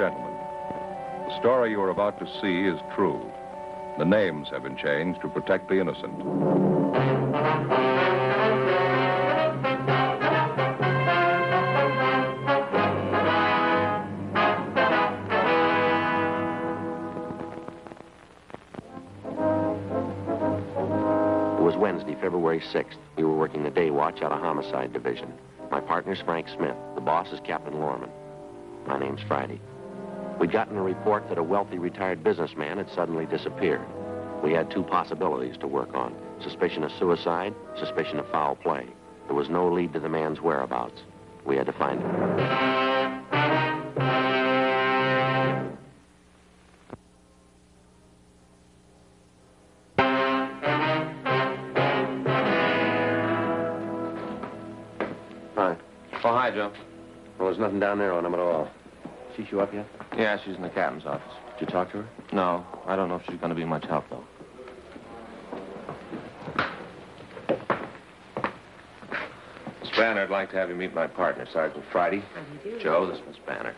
gentlemen, the story you are about to see is true. The names have been changed to protect the innocent. It was Wednesday, February 6th. We were working the day watch out of Homicide Division. My partner's Frank Smith. The boss is Captain Lorman. My name's Friday. We'd gotten a report that a wealthy retired businessman had suddenly disappeared. We had two possibilities to work on: suspicion of suicide, suspicion of foul play. There was no lead to the man's whereabouts. We had to find him. Hi. Oh, hi, Joe. Well, there's nothing down there on him at all. She show up yet? Yeah, she's in the captain's office. Did you talk to her? No, I don't know if she's going to be much help, though. Miss Banner, I'd like to have you meet my partner, Sergeant Friday. How do you do? Joe, this is Miss Banner.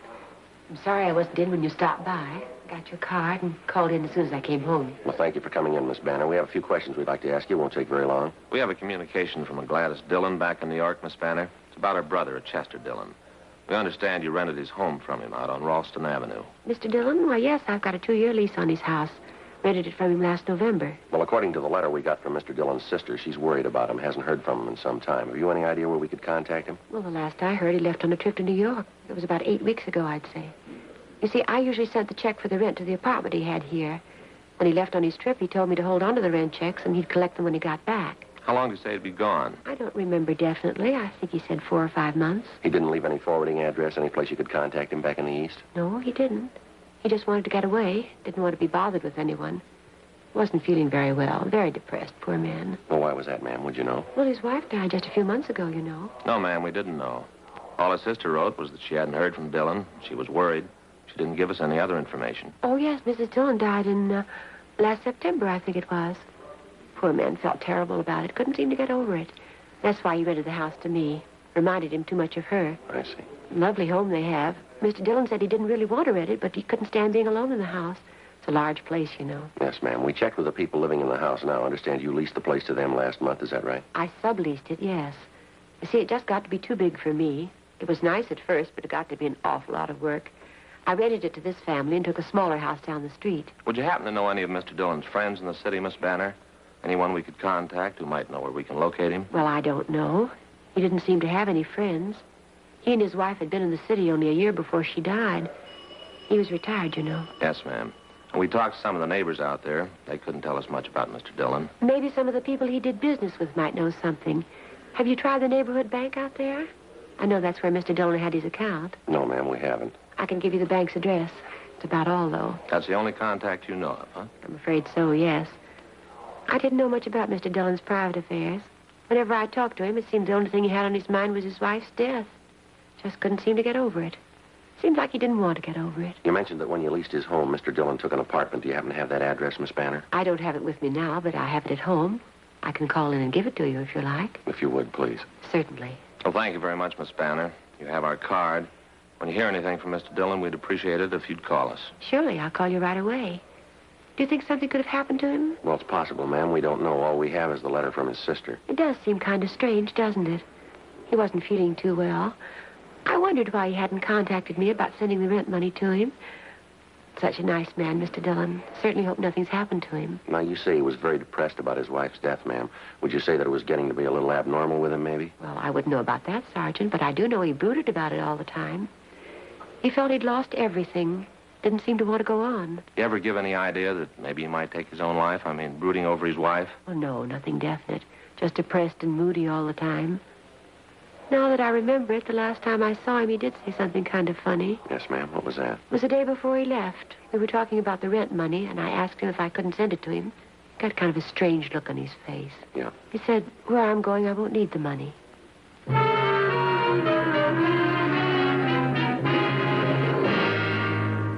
I'm sorry I wasn't in when you stopped by. Got your card and called in as soon as I came home. Well, thank you for coming in, Miss Banner. We have a few questions we'd like to ask you. It won't take very long. We have a communication from a Gladys Dillon back in New York, Miss Banner. It's about her brother, Chester Dillon. We understand you rented his home from him out on Ralston Avenue. Mr. Dillon? Why, yes, I've got a 2-year lease on his house. Rented it from him last November. Well, according to the letter we got from Mr. Dillon's sister, she's worried about him, hasn't heard from him in some time. Have you any idea where we could contact him? Well, the last I heard, he left on a trip to New York. It was about 8 weeks ago, I'd say. You see, I usually sent the check for the rent to the apartment he had here. When he left on his trip, he told me to hold on to the rent checks and he'd collect them when he got back. How long did you say he'd be gone? I don't remember definitely. I think he said 4 or 5 months. He didn't leave any forwarding address, any place you could contact him back in the East? No, he didn't. He just wanted to get away. Didn't want to be bothered with anyone. Wasn't feeling very well. Very depressed, poor man. Well, why was that, ma'am? Would you know? Well, his wife died just a few months ago, you know. No, ma'am, we didn't know. All his sister wrote was that she hadn't heard from Dillon. She was worried. She didn't give us any other information. Oh, yes, Mrs. Dillon died in last September, I think it was. Poor man felt terrible about it. Couldn't seem to get over it. That's why he rented the house to me. Reminded him too much of her. I see. Lovely home they have. Mr. Dillon said he didn't really want to rent it, but he couldn't stand being alone in the house. It's a large place, you know. Yes, ma'am. We checked with the people living in the house now. I understand you leased the place to them last month. Is that right? I subleased it, yes. You see, it just got to be too big for me. It was nice at first, but it got to be an awful lot of work. I rented it to this family and took a smaller house down the street. Would you happen to know any of Mr. Dillon's friends in the city, Miss Banner? Anyone we could contact who might know where we can locate him? Well, I don't know. He didn't seem to have any friends. He and his wife had been in the city only a year before she died. He was retired, you know. Yes, ma'am. And we talked to some of the neighbors out there. They couldn't tell us much about Mr. Dillon. Maybe some of the people he did business with might know something. Have you tried the neighborhood bank out there? I know that's where Mr. Dillon had his account. No, ma'am, we haven't. I can give you the bank's address. It's about all, though. That's the only contact you know of, huh? I'm afraid so, yes. I didn't know much about Mr. Dillon's private affairs. Whenever I talked to him, it seemed the only thing he had on his mind was his wife's death. Just couldn't seem to get over it. Seemed like he didn't want to get over it. You mentioned that when you leased his home, Mr. Dillon took an apartment. Do you happen to have that address, Miss Banner? I don't have it with me now, but I have it at home. I can call in and give it to you if you like. If you would, please. Certainly. Well, thank you very much, Miss Banner. You have our card. When you hear anything from Mr. Dillon, we'd appreciate it if you'd call us. Surely, I'll call you right away. Do you think something could have happened to him? Well, it's possible, ma'am. We don't know. All we have is the letter from his sister. It does seem kind of strange, doesn't it? He wasn't feeling too well. I wondered why he hadn't contacted me about sending the rent money to him. Such a nice man, Mr. Dillon. Certainly hope nothing's happened to him. Now, you say he was very depressed about his wife's death, ma'am. Would you say that it was getting to be a little abnormal with him, maybe? Well, I wouldn't know about that, Sergeant, but I do know he brooded about it all the time. He felt he'd lost everything. Didn't seem to want to go on. You ever give any idea that maybe he might take his own life? I mean, brooding over his wife? Oh, no, nothing definite. Just depressed and moody all the time. Now that I remember it, the last time I saw him, he did say something kind of funny. Yes, ma'am. What was that? It was the day before he left. We were talking about the rent money, and I asked him if I couldn't send it to him. He got kind of a strange look on his face. Yeah. He said, where I'm going, I won't need the money.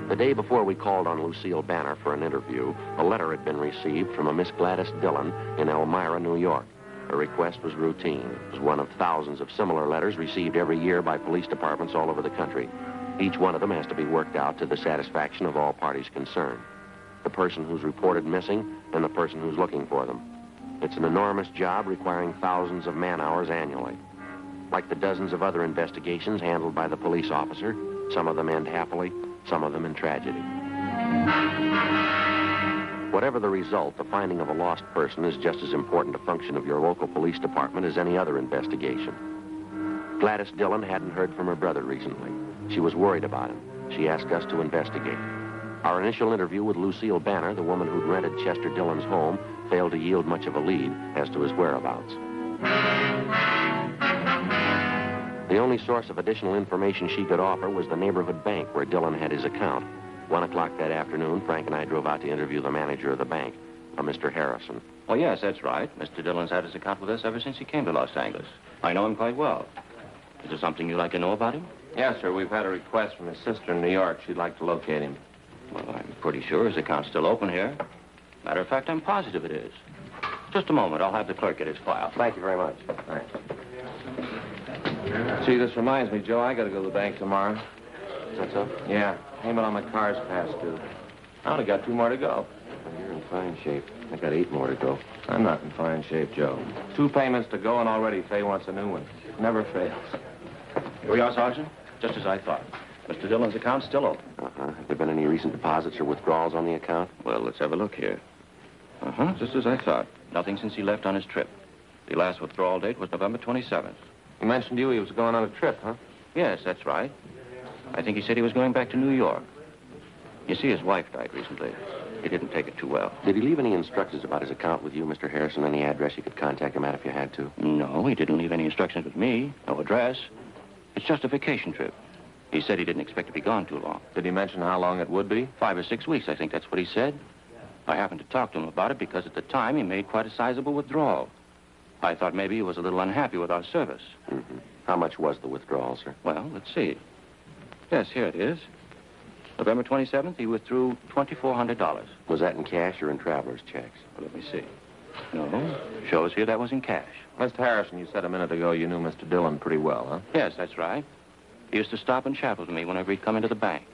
The day before we called on Lucille Banner for an interview, a letter had been received from a Miss Gladys Dillon in Elmira, New York. Her request was routine. It was one of thousands of similar letters received every year by police departments all over the country. Each one of them has to be worked out to the satisfaction of all parties concerned. The person who's reported missing and the person who's looking for them. It's an enormous job requiring thousands of man-hours annually. Like the dozens of other investigations handled by the police officer, some of them end happily, some of them in tragedy. Whatever the result, the finding of a lost person is just as important a function of your local police department as any other investigation. Gladys Dillon hadn't heard from her brother recently. She was worried about him. She asked us to investigate. Our initial interview with Lucille Banner, the woman who'd rented Chester Dillon's home, failed to yield much of a lead as to his whereabouts. The only source of additional information she could offer was the neighborhood bank where Dillon had his account. 1 o'clock that afternoon, Frank and I drove out to interview the manager of the bank, a Mr. Harrison. Oh, yes, that's right. Mr. Dillon's had his account with us ever since he came to Los Angeles. I know him quite well. Is there something you'd like to know about him? Yes, sir. We've had a request from his sister in New York. She'd like to locate him. Well, I'm pretty sure his account's still open here. Matter of fact, I'm positive it is. Just a moment. I'll have the clerk get his file. Thank you very much. Thanks. Gee, this reminds me, Joe, I got to go to the bank tomorrow. Is that so? Yeah. Payment on my car's past due. I only got 2 more to go. You're in fine shape. I got 8 more to go. I'm not in fine shape, Joe. 2 payments to go, and already Fay wants a new one. Never fails. Here we are, Sergeant. Just as I thought. Mr. Dillon's account's still open. Have there been any recent deposits or withdrawals on the account? Well, let's have a look here. Just as I thought. Nothing since he left on his trip. The last withdrawal date was November 27th. He mentioned he was going on a trip, huh? Yes, that's right. I think he said he was going back to New York. You see, his wife died recently. He didn't take it too well. Did he leave any instructions about his account with you, Mr. Harrison? Any address you could contact him at if you had to? No, he didn't leave any instructions with me. No address. It's just a vacation trip. He said he didn't expect to be gone too long. Did he mention how long it would be? 5 or 6 weeks, I think that's what he said. I happened to talk to him about it because at the time he made quite a sizable withdrawal. I thought maybe he was a little unhappy with our service. Mm-hmm. How much was the withdrawal, sir? Well, let's see. Yes, here it is. November 27th, he withdrew $2,400. Was that in cash or in traveler's checks? Well, let me see. No, shows here that was in cash. Mr. Harrison, you said a minute ago you knew Mr. Dillon pretty well, huh? Yes, that's right. He used to stop and chat with me whenever he'd come into the bank.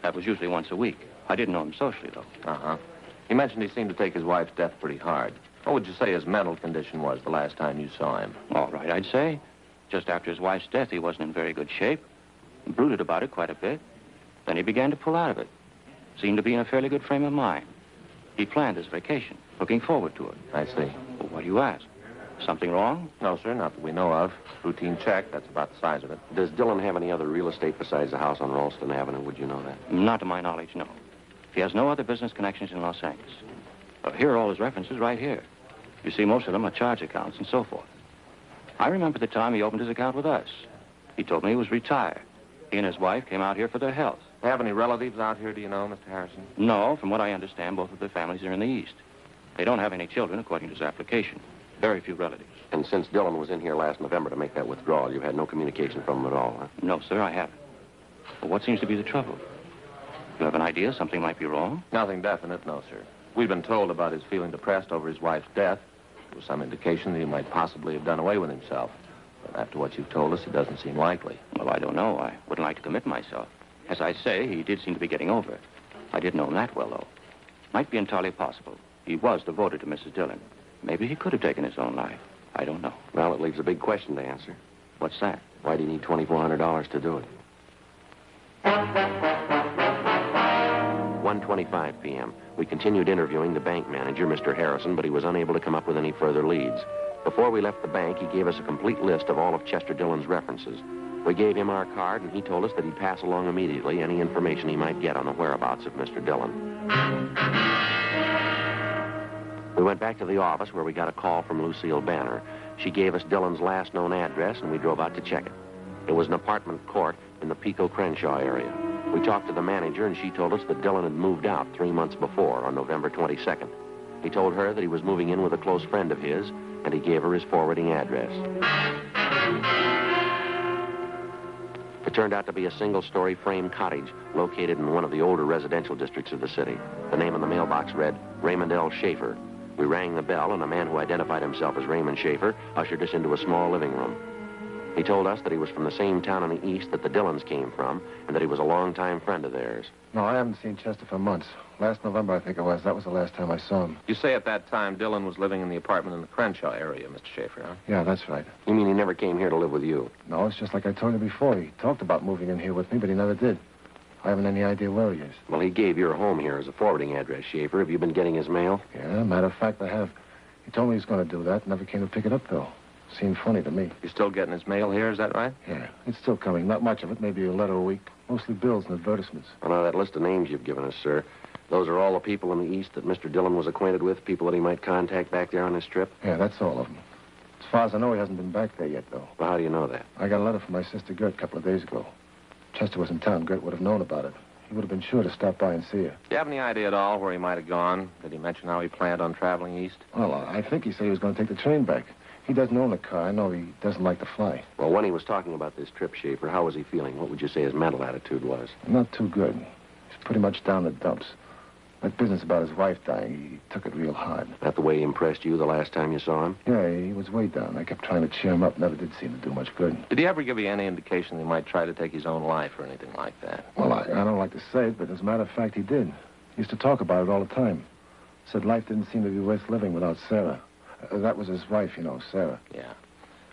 That was usually once a week. I didn't know him socially, though. Uh-huh. He mentioned he seemed to take his wife's death pretty hard. What would you say his mental condition was the last time you saw him? All right, I'd say. Just after his wife's death, he wasn't in very good shape. He brooded about it quite a bit. Then he began to pull out of it. Seemed to be in a fairly good frame of mind. He planned his vacation, looking forward to it. I see. Well, what do you ask? Something wrong? No, sir, not that we know of. Routine check, that's about the size of it. Does Dillon have any other real estate besides the house on Ralston Avenue? Would you know that? Not to my knowledge, no. He has no other business connections in Los Angeles. Here are all his references right here. You see, most of them are charge accounts and so forth. I remember the time he opened his account with us. He told me he was retired. He and his wife came out here for their health. Have any relatives out here, do you know, Mr. Harrison? No, from what I understand, both of their families are in the East. They don't have any children, according to his application. Very few relatives. And since Dillon was in here last November to make that withdrawal, you've had no communication from him at all, huh? No, sir, I haven't. Well, what seems to be the trouble? You have an idea something might be wrong? Nothing definite, no, sir. We've been told about his feeling depressed over his wife's death. There was some indication that he might possibly have done away with himself. But after what you've told us, it doesn't seem likely. Well, I don't know. I wouldn't like to commit myself. As I say, he did seem to be getting over it. I didn't know him that well, though. Might be entirely possible. He was devoted to Mrs. Dillon. Maybe he could have taken his own life. I don't know. Well, it leaves a big question to answer. What's that? Why do you need $2,400 to do it? 1:25 p.m. We continued interviewing the bank manager, Mr. Harrison, but he was unable to come up with any further leads. Before we left the bank, he gave us a complete list of all of Chester Dillon's references. We gave him our card, and he told us that he'd pass along immediately any information he might get on the whereabouts of Mr. Dillon. We went back to the office where we got a call from Lucille Banner. She gave us Dillon's last known address, and we drove out to check it. It was an apartment court in the Pico Crenshaw area. We talked to the manager, and she told us that Dillon had moved out 3 months before, on November 22nd. He told her that he was moving in with a close friend of his, and he gave her his forwarding address. It turned out to be a single-story frame cottage located in one of the older residential districts of the city. The name on the mailbox read Raymond L. Schaefer. We rang the bell, and a man who identified himself as Raymond Schaefer ushered us into a small living room. He told us that he was from the same town in the east that the Dillons came from, and that he was a longtime friend of theirs. No, I haven't seen Chester for months. Last November, I think it was. That was the last time I saw him. You say at that time Dillon was living in the apartment in the Crenshaw area, Mr. Schaefer, huh? Yeah, that's right. You mean he never came here to live with you? No, it's just like I told you before. He talked about moving in here with me, but he never did. I haven't any idea where he is. Well, he gave your home here as a forwarding address, Schaefer. Have you been getting his mail? Yeah, matter of fact, I have. He told me he was going to do that. Never came to pick it up, though. Seemed funny to me. You're still getting his mail here, is that right? Yeah, it's still coming. Not much of it. Maybe a letter a week. Mostly bills and advertisements. Well, now, that list of names you've given us, sir, those are all the people in the east that Mr. Dillon was acquainted with, people that he might contact back there on this trip? Yeah, that's all of them. As far as I know, he hasn't been back there yet, though. Well, how do you know that? I got a letter from my sister Gert a couple of days ago. Chester was in town. Gert would have known about it. He would have been sure to stop by and see her. Do you have any idea at all where he might have gone? Did he mention how he planned on traveling east? Well, I think he said he was going to take the train back. He doesn't own a car. I know he doesn't like to fly. Well, when he was talking about this trip, Schaefer, how was he feeling? What would you say his mental attitude was? Not too good. He's pretty much down the dumps. That business about his wife dying, he took it real hard. That the way he impressed you the last time you saw him? Yeah, he was way down. I kept trying to cheer him up. Never did seem to do much good. Did he ever give you any indication that he might try to take his own life or anything like that? Well, I don't like to say it, but as a matter of fact, he did. He used to talk about it all the time. Said life didn't seem to be worth living without Sarah. That was his wife, you know, Sarah. Yeah.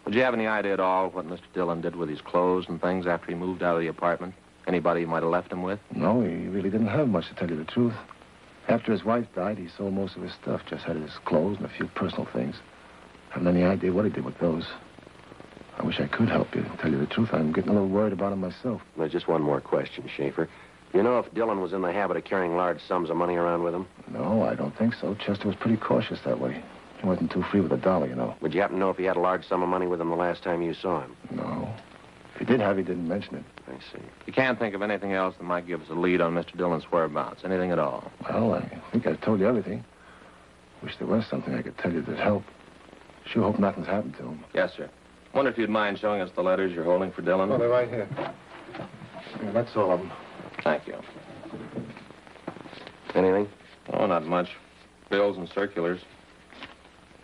Would you have any idea at all what Mr. Dillon did with his clothes and things after he moved out of the apartment? Anybody he might have left him with? No, he really didn't have much, to tell you the truth. After his wife died, he sold most of his stuff. Just had his clothes and a few personal things. Haven't any idea what he did with those. I wish I could help you. To tell you the truth, I'm getting a little worried about him myself. There's just one more question, Schaefer. You know if Dillon was in the habit of carrying large sums of money around with him? No, I don't think so. Chester was pretty cautious that way. He wasn't too free with a dollar, you know. Would you happen to know if he had a large sum of money with him the last time you saw him? No. If he did have, he didn't mention it. I see. You can't think of anything else that might give us a lead on Mr. Dillon's whereabouts? Anything at all? Well, I think I've told you everything. Wish there was something I could tell you that'd help. Sure hope nothing's happened to him. Yes, sir. Wonder if you'd mind showing us the letters you're holding for Dillon? Oh, they're right here. Yeah, that's all of them. Thank you. Anything? Oh, not much. Bills and circulars.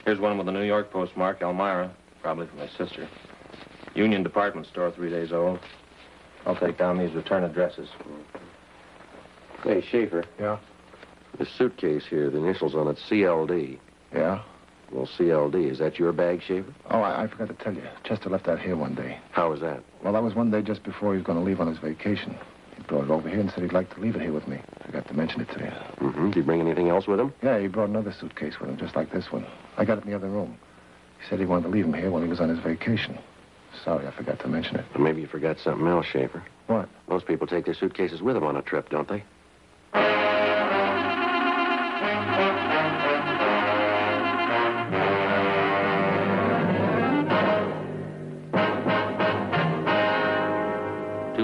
Here's one with a New York postmark, Elmira. Probably for my sister. Union Department Store, 3 days old. I'll take down these return addresses. Hey, Schaefer. Yeah? This suitcase here, the initials on it, CLD. Yeah? Well, CLD, is that your bag, Schaefer? Oh, I forgot to tell you. Chester left that here one day. How was that? Well, that was one day just before he was going to leave on his vacation. He brought it over here and said he'd like to leave it here with me. Forgot to mention it to you. Mm-hmm. Did he bring anything else with him? Yeah, he brought another suitcase with him, just like this one. I got it in the other room. He said he wanted to leave him here while he was on his vacation. Sorry, I forgot to mention it. Or maybe you forgot something else, Schaefer. What? Most people take their suitcases with them on a trip, don't they?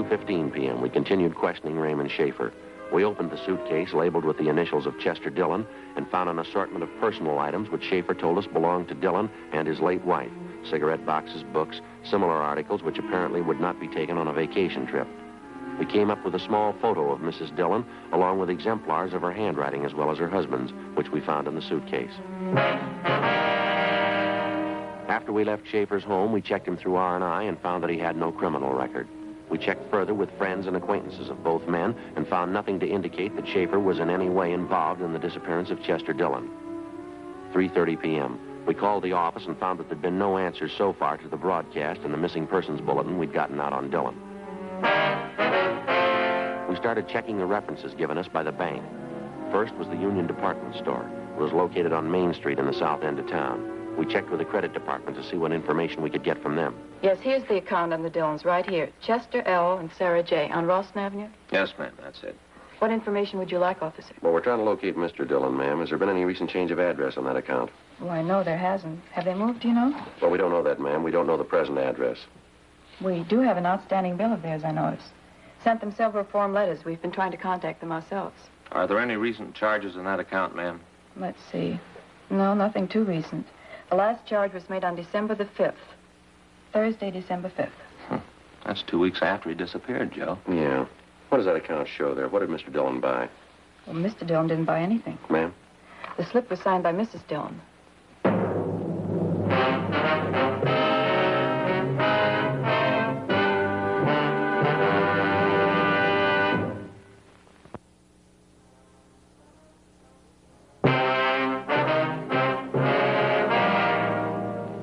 .15 p.m. We continued questioning Raymond Schaefer. We opened the suitcase labeled with the initials of Chester Dillon and found an assortment of personal items which Schaefer told us belonged to Dillon and his late wife. Cigarette boxes, books, similar articles which apparently would not be taken on a vacation trip. We came up with a small photo of Mrs. Dillon along with exemplars of her handwriting as well as her husband's, which we found in the suitcase. After we left Schaefer's home, we checked him through R&I and found that he had no criminal record. We checked further with friends and acquaintances of both men and found nothing to indicate that Schaefer was in any way involved in the disappearance of Chester Dillon. 3:30 p.m. We called the office and found that there'd been no answers so far to the broadcast and the missing persons bulletin we'd gotten out on Dillon. We started checking the references given us by the bank. First was the Union Department Store. It was located on Main Street in the south end of town. We checked with the credit department to see what information we could get from them. Yes, here's the account on the Dillons right here. Chester L. and Sarah J. on Ralston Avenue. Yes, ma'am, that's it. What information would you like, officer? Well, we're trying to locate Mr. Dillon, ma'am. Has there been any recent change of address on that account? Why, no, there hasn't. Have they moved, do you know? Well, we don't know that, ma'am. We don't know the present address. We do have an outstanding bill of theirs, I noticed. Sent them several form letters. We've been trying to contact them ourselves. Are there any recent charges in that account, ma'am? Let's see. No, nothing too recent. The last charge was made on December the 5th. Thursday, December 5th. That's 2 weeks after he disappeared, Joe. Yeah. What does that account show there? What did Mr. Dillon buy? Well, Mr. Dillon didn't buy anything. Ma'am? The slip was signed by Mrs. Dillon.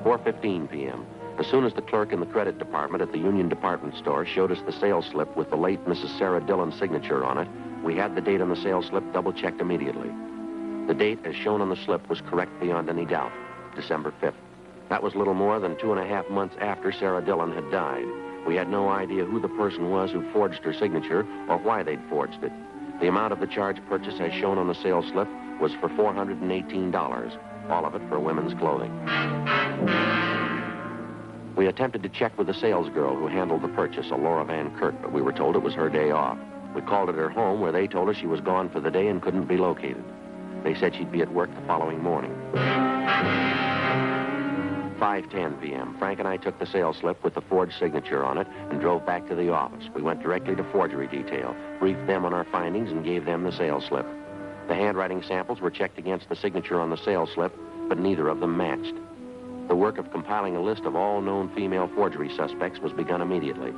4:15 p.m. As soon as the clerk in the credit department at the Union Department Store showed us the sales slip with the late Mrs. Sarah Dillon's signature on it, we had the date on the sales slip double-checked immediately. The date, as shown on the slip, was correct beyond any doubt, December 5th. That was little more than 2.5 months after Sarah Dillon had died. We had no idea who the person was who forged her signature or why they'd forged it. The amount of the charge purchase, as shown on the sales slip, was for $418, all of it for women's clothing. We attempted to check with the sales girl who handled the purchase, a Laura Van Kirk, but we were told it was her day off. We called at her home, where they told us she was gone for the day and couldn't be located. They said she'd be at work the following morning. 5:10 p.m. Frank and I took the sales slip with the forged signature on it and drove back to the office. We went directly to forgery detail, briefed them on our findings, and gave them the sales slip. The handwriting samples were checked against the signature on the sales slip, but neither of them matched. The work of compiling a list of all known female forgery suspects was begun immediately.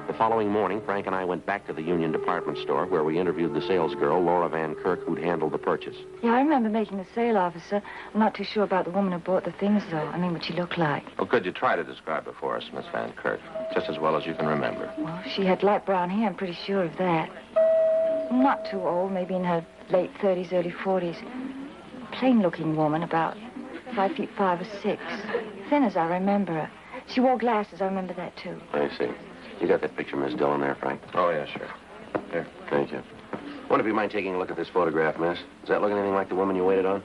The following morning, Frank and I went back to the Union Department Store, where we interviewed the sales girl, Laura Van Kirk, who'd handled the purchase. Yeah, I remember making the sale, officer. I'm not too sure about the woman who bought the things, though. I mean, what she looked like. Well, could you try to describe her for us, Miss Van Kirk, just as well as you can remember? Well, she had light brown hair, I'm pretty sure of that. Not too old, maybe in her late 30s, early 40s. Plain-looking woman, about 5 feet 5 or 6. Thin as I remember her. She wore glasses, I remember that, too. I see. You got that picture, Miss Dillon, there, Frank? Oh, yeah, sure. Here. Thank you. Wonder if you mind taking a look at this photograph, miss. Is that looking anything like the woman you waited on?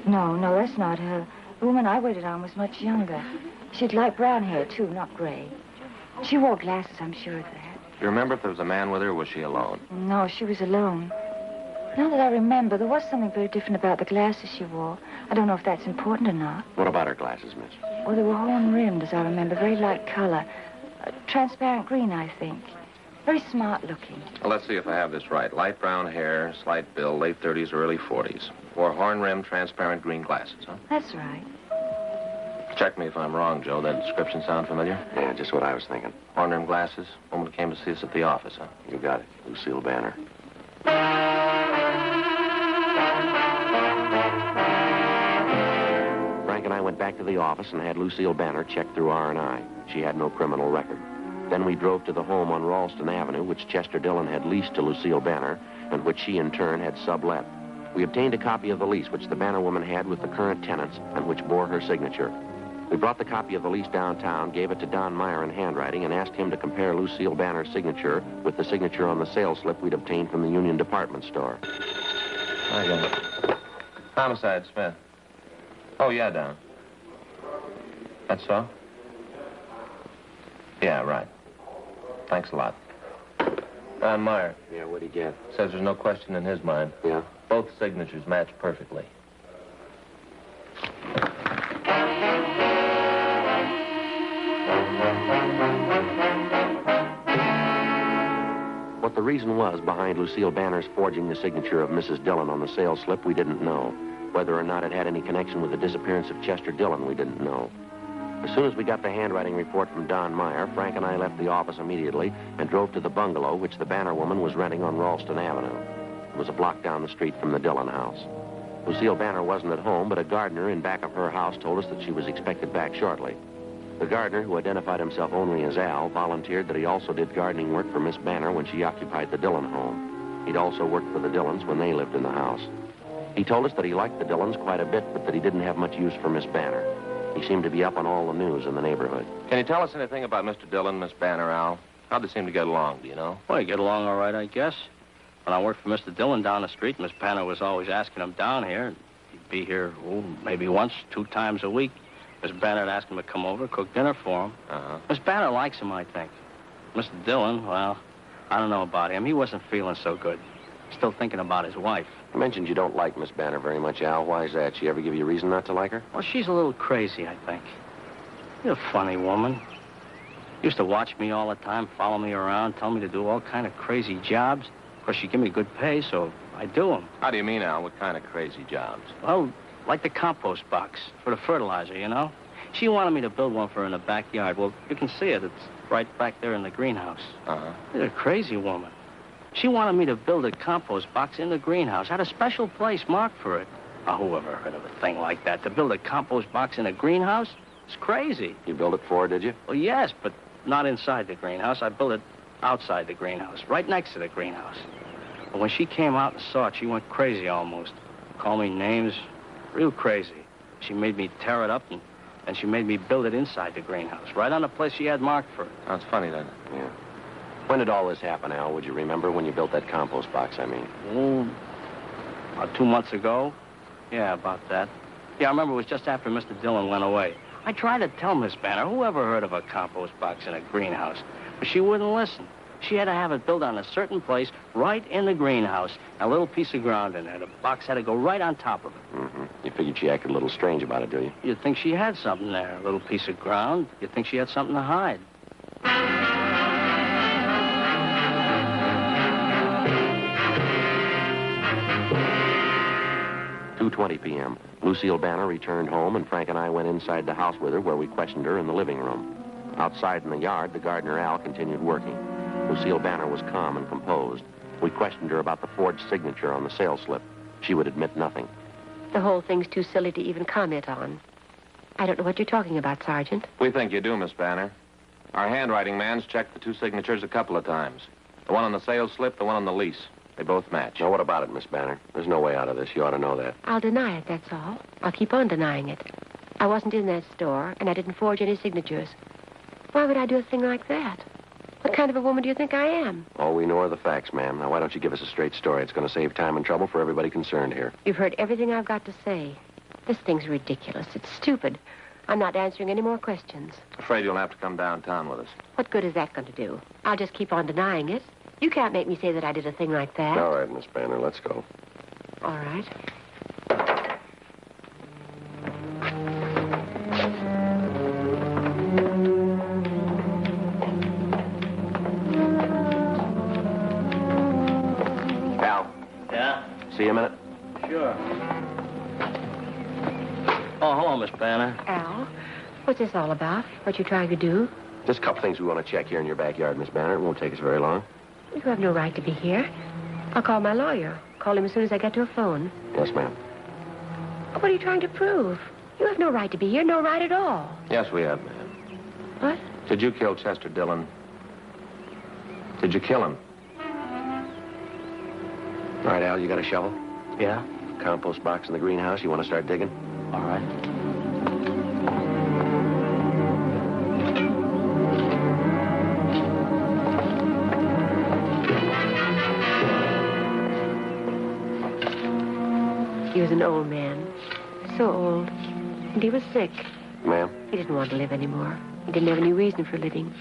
No, that's not her. The woman I waited on was much younger. She had light brown hair, too, not gray. She wore glasses, I'm sure of that. Do you remember if there was a man with her, or was she alone? No, she was alone. Now that I remember, there was something very different about the glasses she wore. I don't know if that's important or not. What about her glasses, miss? Well, they were horn-rimmed, as I remember, very light color. Transparent green, I think. Very smart-looking. Well, let's see if I have this right. Light brown hair, slight build, late 30s or early 40s. Wore horn-rimmed, transparent green glasses, huh? That's right. Check me if I'm wrong, Joe. That description sound familiar? Yeah, just what I was thinking. Horn-rimmed glasses. Woman who came to see us at the office, huh? You got it. Lucille Banner. Frank and I went back to the office and had Lucille Banner checked through R&I. She had no criminal record. Then we drove to the home on Ralston Avenue, which Chester Dillon had leased to Lucille Banner, and which she, in turn, had sublet. We obtained a copy of the lease, which the Banner woman had with the current tenants, and which bore her signature. We brought the copy of the lease downtown, gave it to Don Meyer in handwriting, and asked him to compare Lucille Banner's signature with the signature on the sales slip we'd obtained from the Union Department Store. I got it. Homicide, Smith. Oh, yeah, Don. That's so? Yeah, right. Thanks a lot. Don Meyer. Yeah, what'd he get? Says there's no question in his mind. Yeah? Both signatures match perfectly. What the reason was behind Lucille Banner's forging the signature of Mrs. Dillon on the sales slip, we didn't know. Whether or not it had any connection with the disappearance of Chester Dillon, we didn't know. As soon as we got the handwriting report from Don Meyer, Frank and I left the office immediately and drove to the bungalow which the Banner woman was renting on Ralston Avenue. It was a block down the street from the Dillon house. Lucille Banner wasn't at home, but a gardener in back of her house told us that she was expected back shortly. The gardener, who identified himself only as Al, volunteered that he also did gardening work for Miss Banner when she occupied the Dillon home. He'd also worked for the Dillons when they lived in the house. He told us that he liked the Dillons quite a bit, but that he didn't have much use for Miss Banner. He seemed to be up on all the news in the neighborhood. Can you tell us anything about Mr. Dillon, Miss Banner, Al? How'd they seem to get along, do you know? Well, you get along all right, I guess. When I worked for Mr. Dillon down the street, Miss Banner was always asking him down here. He'd be here, maybe once, 2 times a week. Miss Banner would ask him to come over, cook dinner for him. Uh-huh. Miss Banner likes him, I think. Mr. Dillon, well, I don't know about him. He wasn't feeling so good. Still thinking about his wife. You mentioned you don't like Miss Banner very much, Al. Why is that? She ever give you a reason not to like her? Well, she's a little crazy, I think. She's a funny woman. Used to watch me all the time, follow me around, tell me to do all kind of crazy jobs. Of course, she give me good pay, so I do them. How do you mean, Al? What kind of crazy jobs? Well, like the compost box for the fertilizer, you know? She wanted me to build one for her in the backyard. Well, you can see it. It's right back there in the greenhouse. Uh-huh. She's a crazy woman. She wanted me to build a compost box in the greenhouse. Had a special place marked for it. Oh, who ever heard of a thing like that? To build a compost box in a greenhouse? It's crazy. You built it for her, did you? Well, yes, but not inside the greenhouse. I built it outside the greenhouse, right next to the greenhouse. But when she came out and saw it, she went crazy almost. Called me names, real crazy. She made me tear it up, and she made me build it inside the greenhouse, right on the place she had marked for it. That's funny, then. Yeah. When did all this happen, Al? Would you remember when you built that compost box, I mean? Oh, about 2 months ago. Yeah, about that. Yeah, I remember it was just after Mr. Dillon went away. I tried to tell Miss Banner, who ever heard of a compost box in a greenhouse? But she wouldn't listen. She had to have it built on a certain place, right in the greenhouse. A little piece of ground in there. The box had to go right on top of it. Mm-hmm. You figured she acted a little strange about it, do you? You'd think she had something there, a little piece of ground. You'd think she had something to hide. "2:20 p.m. Lucille Banner returned home, and Frank and I went inside the house with her, where we questioned her in the living room. Outside in the yard, the gardener Al continued working. Lucille Banner was calm and composed. We questioned her about the forged signature on the sales slip. She would admit nothing. The whole thing's too silly to even comment on. I don't know what you're talking about, Sergeant. We think you do, Miss Banner. Our handwriting man's checked the two signatures a couple of times. The one on the sales slip, the one on the lease. They both match. Now, what about it, Miss Banner? There's no way out of this. You ought to know that. I'll deny it, that's all. I'll keep on denying it. I wasn't in that store, and I didn't forge any signatures. Why would I do a thing like that? What kind of a woman do you think I am? All we know are the facts, ma'am. Now, why don't you give us a straight story? It's going to save time and trouble for everybody concerned here. You've heard everything I've got to say. This thing's ridiculous. It's stupid. I'm not answering any more questions. Afraid you'll have to come downtown with us. What good is that going to do? I'll just keep on denying it. You can't make me say that I did a thing like that. All right, Miss Banner, let's go. All right. Al. Yeah? See you a minute. Sure. Oh, hello, Miss Banner. Al, what's this all about? What you trying to do? Just a couple things we want to check here in your backyard, Miss Banner. It won't take us very long. You have no right to be here. I'll call my lawyer. Call him as soon as I get to a phone. Yes, ma'am. What are you trying to prove? You have no right to be here, no right at all. Yes, we have, ma'am. What? Did you kill Chester Dillon? Did you kill him? All right, Al, you got a shovel? Yeah? Compost box in the greenhouse. You want to start digging? All right. He was an old man. So old. And he was sick. Ma'am? He didn't want to live anymore. He didn't have any reason for living.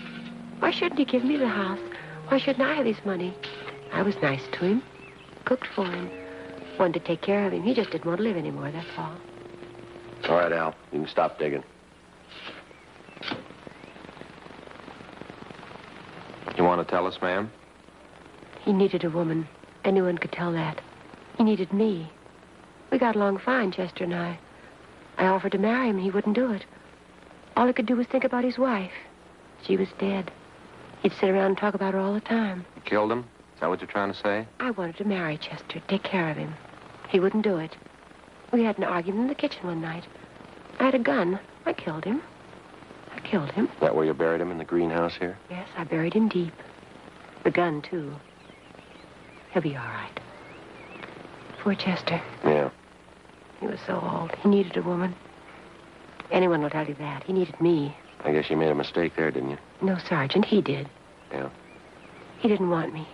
Why shouldn't he give me the house? Why shouldn't I have his money? I was nice to him. Cooked for him. Wanted to take care of him. He just didn't want to live anymore, that's all. All right, Al. You can stop digging. You want to tell us, ma'am? He needed a woman. Anyone could tell that. He needed me. We got along fine, Chester and I. I offered to marry him, and he wouldn't do it. All he could do was think about his wife. She was dead. He'd sit around and talk about her all the time. You killed him? Is that what you're trying to say? I wanted to marry Chester, take care of him. He wouldn't do it. We had an argument in the kitchen one night. I had a gun. I killed him. I killed him. Is that where you buried him, in the greenhouse here? Yes, I buried him deep. The gun, too. He'll be all right. Poor Chester. Yeah. He was so old. He needed a woman. Anyone will tell you that. He needed me. I guess you made a mistake there, didn't you? No, Sergeant, he did. Yeah. He didn't want me.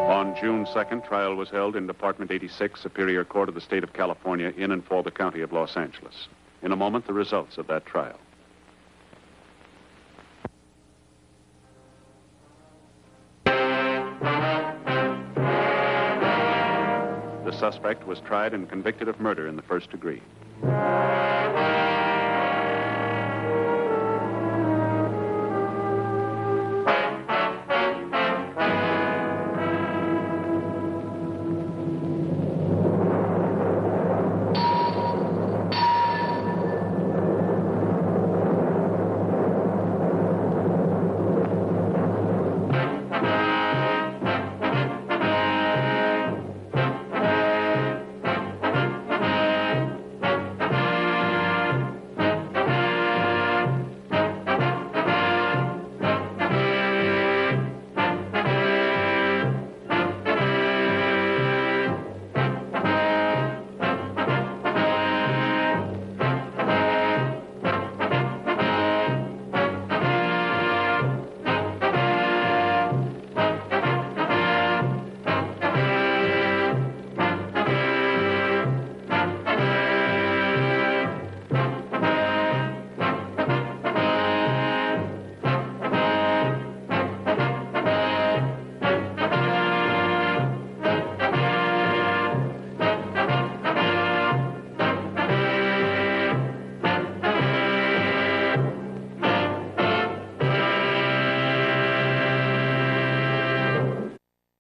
On June 2nd, trial was held in Department 86, Superior Court of the State of California, in and for the County of Los Angeles. In a moment, the results of that trial. The suspect was tried and convicted of murder in the first degree.